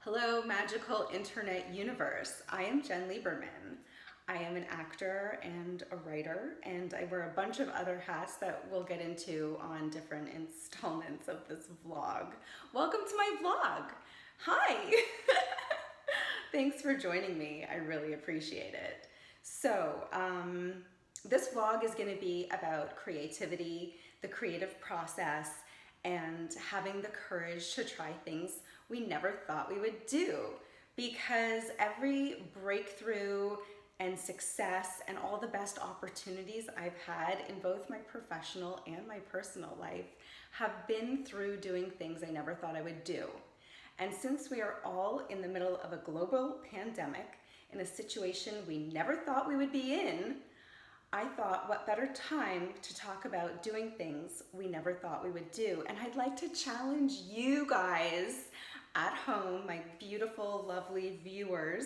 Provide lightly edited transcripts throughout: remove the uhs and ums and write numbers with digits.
Hello, magical internet universe. I am Jen Lieberman. I am an actor and a writer, and I wear a bunch of other hats that we'll get into on different installments of this vlog. Welcome to my vlog. Hi. Thanks for joining me. I really appreciate it. So, this vlog is going to be about creativity, the creative process, and having the courage to try things we never thought we would do, because every breakthrough and success and all the best opportunities I've had in both my professional and my personal life have been through doing things I never thought I would do. And since we are all in the middle of a global pandemic, in a situation we never thought we would be in, I thought, what better time to talk about doing things we never thought we would do. And I'd like to challenge you guys at home, my beautiful, lovely viewers.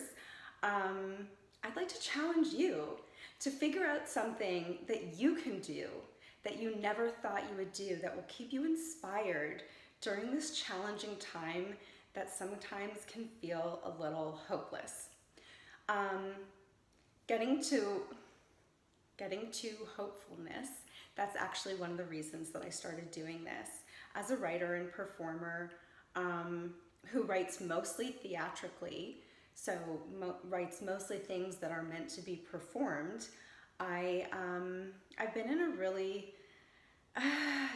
I'd like to challenge you to figure out something that you can do that you never thought you would do, that will keep you inspired during this challenging time that sometimes can feel a little hopeless. Getting to hopefulness, that's actually one of the reasons that I started doing this. As a writer and performer who writes mostly theatrically, so writes mostly things that are meant to be performed, I've been in a really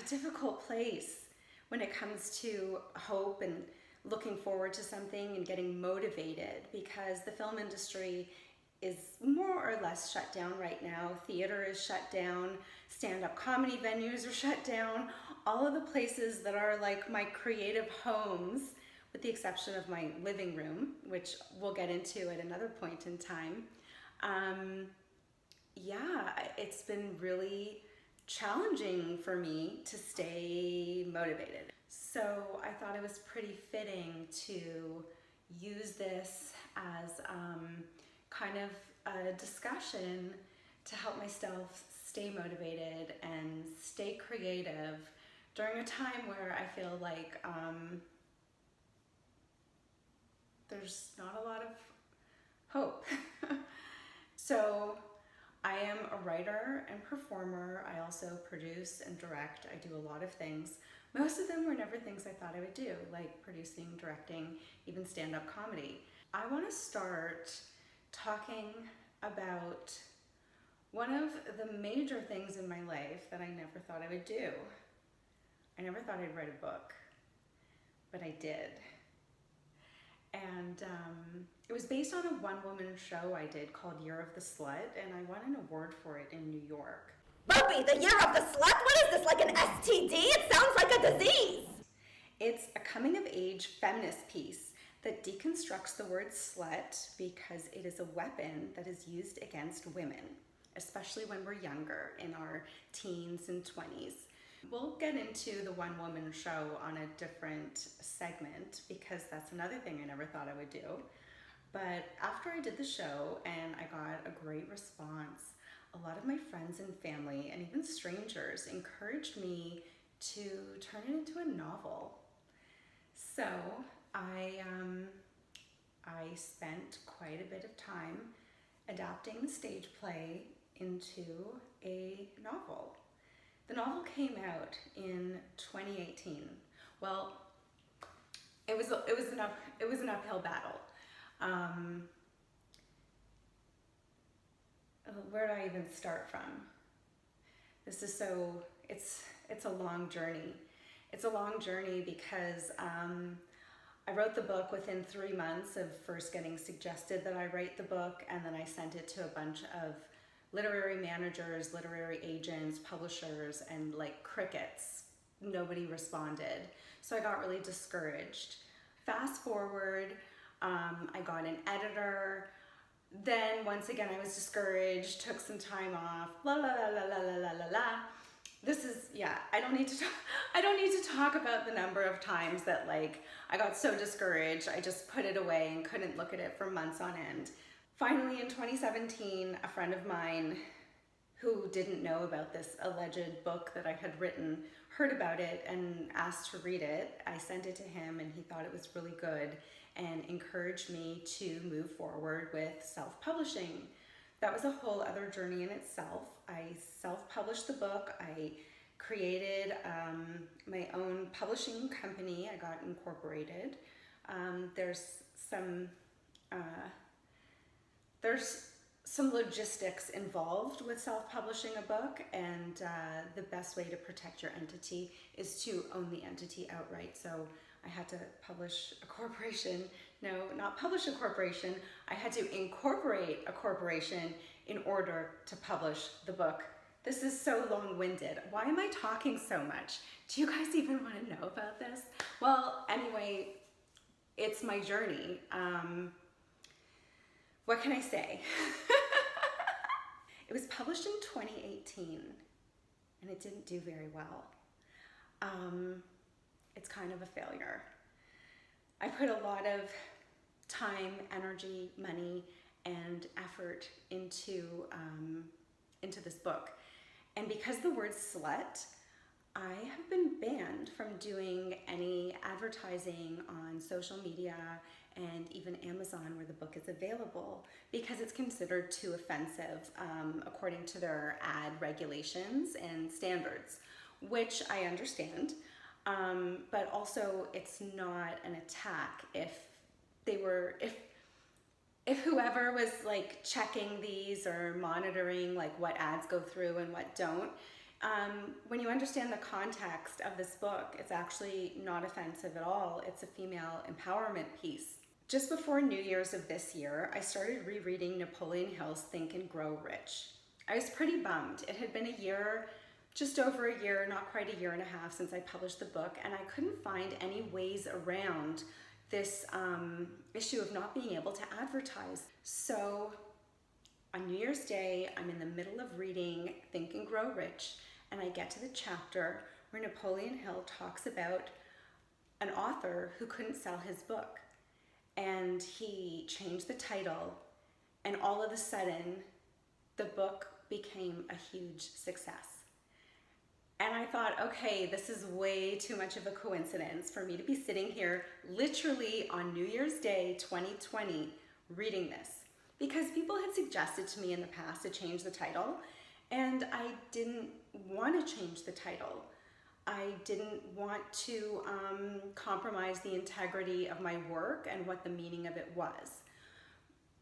difficult place when it comes to hope and looking forward to something and getting motivated, because the film industry is more or less shut down right now. Theater is shut down, stand-up comedy venues are shut down, all of the places that are like my creative homes, with the exception of my living room, which we'll get into at another point in time. Yeah, it's been really challenging for me to stay motivated. So I thought it was pretty fitting to use this as kind of a discussion to help myself stay motivated and stay creative during a time where I feel like there's not a lot of hope. So I am a writer and performer. I also produce and direct. I do a lot of things. Most of them were never things I thought I would do, like producing, directing, even stand-up comedy. I want to start talking about one of the major things in my life that I never thought I would do. I never thought I'd write a book, but I did. And it was based on a one-woman show I did called Year of the Slut, and I won an award for it in New York. Burpee, the Year of the Slut? What is this, like an STD? It sounds like a disease. It's a coming-of-age feminist piece that deconstructs the word slut because it is a weapon that is used against women, especially when we're younger, in our teens and 20s. We'll get into the one-woman show on a different segment because that's another thing I never thought I would do. But after I did the show and I got a great response, a lot of my friends and family and even strangers encouraged me to turn it into a novel. So I spent quite a bit of time adapting the stage play into a novel. The novel came out in 2018. Well, it was an uphill battle. Where do I even start from? This is it's a long journey. It's a long journey because I wrote the book within 3 months of first getting suggested that I write the book, and then I sent it to a bunch of literary managers, literary agents, publishers, and like crickets. Nobody responded. So I got really discouraged. Fast forward, I got an editor. Then once again I was discouraged, took some time off, la la la la la la la la la. This is, yeah, I don't need to talk about the number of times that like I got so discouraged I just put it away and couldn't look at it for months on end. Finally in 2017, a friend of mine who didn't know about this alleged book that I had written heard about it and asked to read it. I sent it to him and he thought it was really good and encouraged me to move forward with self-publishing. That was a whole other journey in itself. I self-published the book. I created my own publishing company. I got incorporated. There's some logistics involved with self-publishing a book, and the best way to protect your entity is to own the entity outright. So I had to publish a corporation. No, not publish a corporation. I had to incorporate a corporation in order to publish the book. This is so long-winded. Why am I talking so much? Do you guys even want to know about this? Well, anyway, it's my journey. What can I say? It was published in 2018 and it didn't do very well. It's kind of a failure. I put a lot of time, energy, money, and effort into this book. And because the word slut, I have been banned from doing any advertising on social media and even Amazon where the book is available because it's considered too offensive according to their ad regulations and standards, which I understand. But also it's not an attack if whoever was like checking these or monitoring like what ads go through and what don't, when you understand the context of this book, it's actually not offensive at all. It's a female empowerment piece. Just before New Year's of this year, I started rereading Napoleon Hill's Think and Grow Rich. I was pretty bummed. It had been a year, just over a year, not quite a year and a half since I published the book, and I couldn't find any ways around this issue of not being able to advertise. So on New Year's Day, I'm in the middle of reading Think and Grow Rich, and I get to the chapter where Napoleon Hill talks about an author who couldn't sell his book. And he changed the title, and all of a sudden, the book became a huge success. And I thought, okay, this is way too much of a coincidence for me to be sitting here literally on New Year's Day 2020 reading this. Because people had suggested to me in the past to change the title, and I didn't want to change the title. I didn't want to compromise the integrity of my work and what the meaning of it was.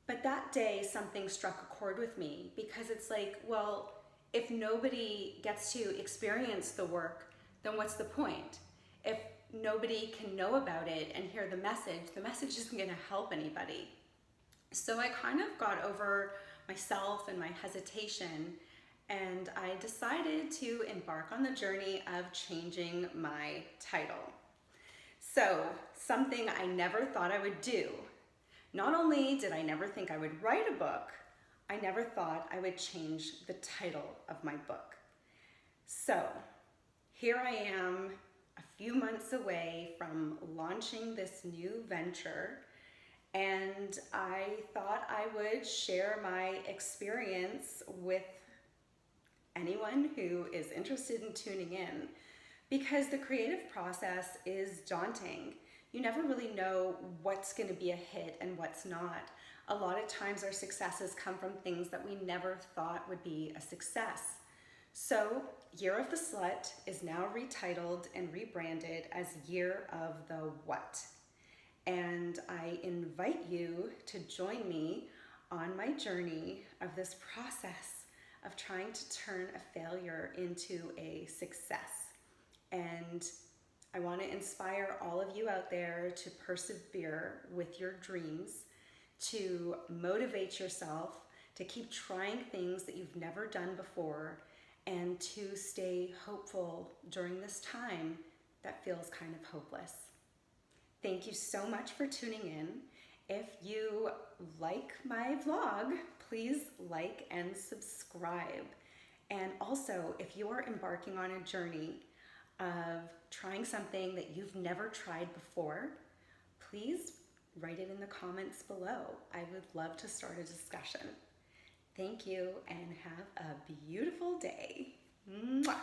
But that day, something struck a chord with me because it's like, well, if nobody gets to experience the work, then what's the point? If nobody can know about it and hear the message isn't going to help anybody. So I kind of got over myself and my hesitation, and I decided to embark on the journey of changing my title. So, something I never thought I would do. Not only did I never think I would write a book, I never thought I would change the title of my book. So, here I am a few months away from launching this new venture, and I thought I would share my experience with anyone who is interested in tuning in, because the creative process is daunting. You never really know what's going to be a hit and what's not. A lot of times our successes come from things that we never thought would be a success. So Year of the Slut is now retitled and rebranded as Year of the What. And I invite you to join me on my journey of this process of trying to turn a failure into a success. And I want to inspire all of you out there to persevere with your dreams, to motivate yourself, to keep trying things that you've never done before, and to stay hopeful during this time that feels kind of hopeless. Thank you so much for tuning in. If you like my vlog, please like and subscribe. And also, if you are embarking on a journey of trying something that you've never tried before, please write it in the comments below. I would love to start a discussion. Thank you and have a beautiful day. Mwah.